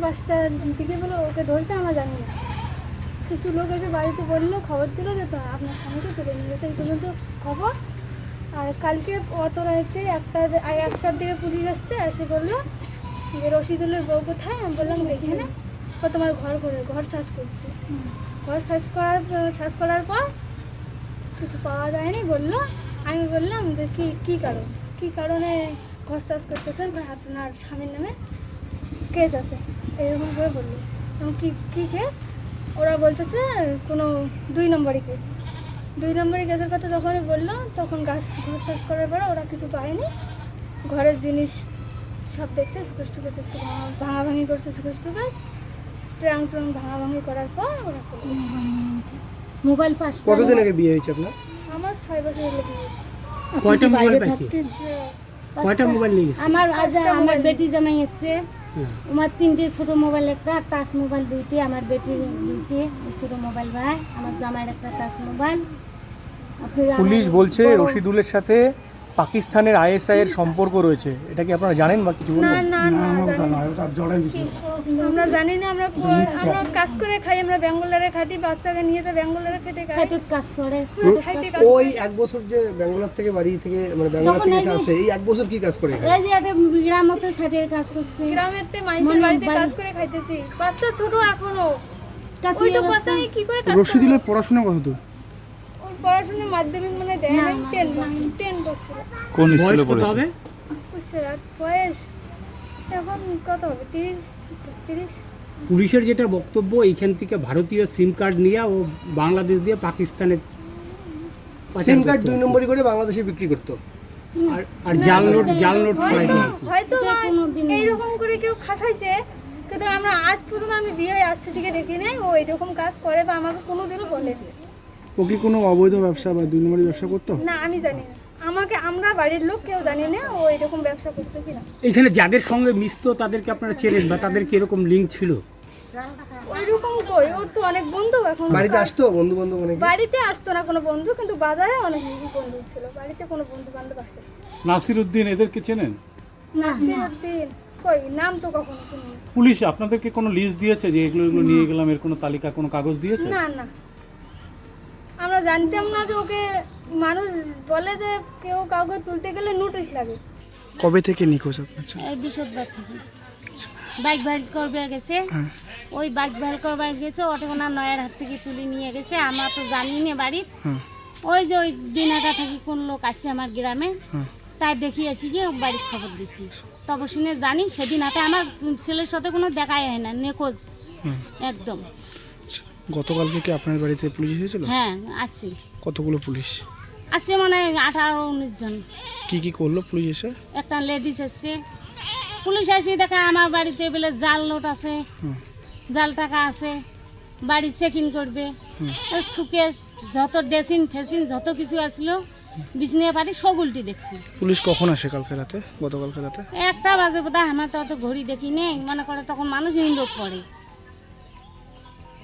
5:30টার দিকে বলে ওকে ধরছে, আমরা জানি না। কিছু লোক এসে বাড়িতে বললো, খবর দিল যে আপনার স্বামীকে তুলে নিয়ে গেছে, এই পর্যন্ত খবর। আর কালকে অত রাতে 1টার দিকে পুলিশ আসছে, এসে বললো যে রশিদুলের বউ কোথায়। আমি বললাম এখানে। ও তোমার ঘর সার্চ করতে, ঘর সার্চ করার পর কিছু পাওয়া যায়নি বললো। আমি বললাম যে কী কারণে ঘর সার্চ করতেছেন, আপনার স্বামীর নামে কেস আছে এরকম করে বললো। এবং কী কেস, ওরা বলতেছে কোনো 2 নম্বরই কেস। 2 নম্বরই কেসের কথা যখনই বললো, তখন ঘর সার্চ করার পরে ওরা কিছু পায়নি। ঘরের জিনিস সব দেখছে, সুকেশ টুকেশ একটু ভাঙাভাঙি করছে, সুকেশ টুকেশ ট্রাং ভাঙাভাঙি করার পর ওরা চলে গেছে। মোবাইল পাস কতদিন আগে বিয়ে হয়েছে আপনার? আমার 6 বছর হলো বিয়ে। কয়টা মোবাইল পাইছে? হ্যাঁ, কয়টা মোবাইল নিয়ে গেছে? আমার বেটি জামাই এসছে, আমার 3টে ছোট মোবাইল, একটা টাচ মোবাইল 2টি, আমার বেটির 2টি ছোট মোবাইল ভাই, আমার জামাইয়ের একটা টাচ মোবাইল। পুলিশ বলছে রশিদুলের সাথে পাকিস্তানের আইএসআই এর সম্পর্ক রয়েছে, এটা কি আপনারা জানেন বা কিছু না বলবেন? না না আমরা জানি না। আমরা কাজ করে খাই, আমরা ব্যাঙ্গালোরে খাটি, বাচ্চাকে নিয়ে তো ব্যাঙ্গালোরে খেটে খাই। সাইটে কাজ করে। ওই 1 বছর যে ব্যাঙ্গালোর থেকে বাড়ি থেকে মানে ব্যাঙ্গালোর থেকে আসে, এই 1 বছর কি কাজ করে? এই যে একটা গ্রাম মতো সাইটের কাজ করছে, গ্রামেরতে মানুষের বাড়িতে কাজ করে খাইতেছি। বাচ্চা ছোট এখনো, ওই তো বাচ্চাকে কি করে কাজ রশিদুলের পড়াশোনা কত দূর? ওর পড়াশোনা মাধ্যমিক মানে দেয় নাই, 10 করছিল। কোন বয়স কত হবে? বুঝছে রাত বয়স এখন কত হবে, 30। পুলিশের যেটা বক্তব্য, এইখান থেকে ভারতীয় সিম কার্ড নিয়ে ও বাংলাদেশ দিয়ে পাকিস্তানে সিম কার্ড 2 নম্বরই করে বাংলাদেশে বিক্রি করতো। আর জাল নোট ছড়াইতো আর কি। হয়তো এইরকম করে কেউ ফাঁসাইছে, কিন্তু আমরা আজ পর্যন্ত আমি বিয়ে হয়ে আসছে থেকে দেখি নাই ও এরকম কাজ করে, বা আমাকে কোনোদিনও বলেনি। ও কি কোনো অবৈধ ব্যবসা বা 2 নম্বরই ব্যবসা করতো? না, আমি জানি না। আমরা বাড়ির লোক কেউ জানি না ও এরকম ব্যবসা করতো কিনা। এখানে যাদের সঙ্গে মিশতো তাদেরকে আপনারা চেনেন বা তাদের কি এরকম লিঙ্ক ছিল? ওইরকম কই, ওর তো অনেক বন্ধু এখন। বাড়িতে আসতো বন্ধু বান্ধব অনেক? বাড়িতে আসতো না কোনো বন্ধু, কিন্তু বাজারে অনেক বন্ধু ছিল। বাড়িতে কোনো বন্ধু বান্ধব আসে। নাসির উদ্দিন এদেরকে চেনেন? নাসিরউদ্দিন কই, নাম তো কখনো শুনিনি। পুলিশ আপনাদেরকে কোনো লিস্ট দিয়েছে যে এগুলো নিয়ে গেলাম, এর কোনো তালিকা, কোনো কাগজ দিয়েছে? না না, আমরা জানতাম না যে ওকে মানুষ বলে যে কেউ কাউকে তুলতে গেলে নোটিশ লাগে। কবে থেকে নিখোঁজ আপনার? এই বৃহস্পতিবার থেকে বাইক ভাইল করবার গেছে, ওই বাইক ভাইল করবার গেছে, ওটা নয়ের হাত থেকে তুলে নিয়ে গেছে। আমরা তো জানি না বাড়ির, ওই যে ওই দিনাটা থেকে কোন লোক আছে আমার গ্রামে, তাই দেখি আসি গিয়ে বাড়ির খবর দিছি। তবে শুনে জানি সেদিন হাতে আমার ছেলের সাথে কোনো দেখাই হয় না, নিখোঁজ একদম। গতকালকে কি আপনার বাড়িতে পুলিশ এসেছিল? হ্যাঁ আছে, কতগুলো পুলিশ আছে মানে 18-19 জন। কি করলো পুলিশ এসে? একটা লেডিস এসছে, পুলিশ এসে দেখে আমার বাড়িতে বলে জাল নোট আছে, জাল টাকা আছে, বাড়ি চেকিং করবে। সুকেশ যত ড্রেসিং ফেসিং যত কিছু আসলো, বিছনিয়া পাটি সগুলটি দেখছি। পুলিশ কখন আসে কালকে রাতে? গতকালকে রাতে 1টা বাজে বোধহয়, আমার তো অত ঘড়ি দেখি নেই, মনে করে তখন মানুষ ইন্ডোক পড়ে।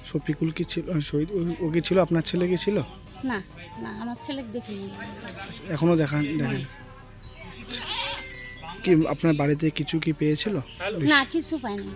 শফিকুল কি ছিল? শহীদ ও কি ছিল? আপনার ছেলে কি ছিল? না না, আমার ছেলে দেখিনি। এখনো দেখেন? কি আপনার বাড়িতে কিছু কি পেয়েছিল? না, কিছু পাইনি।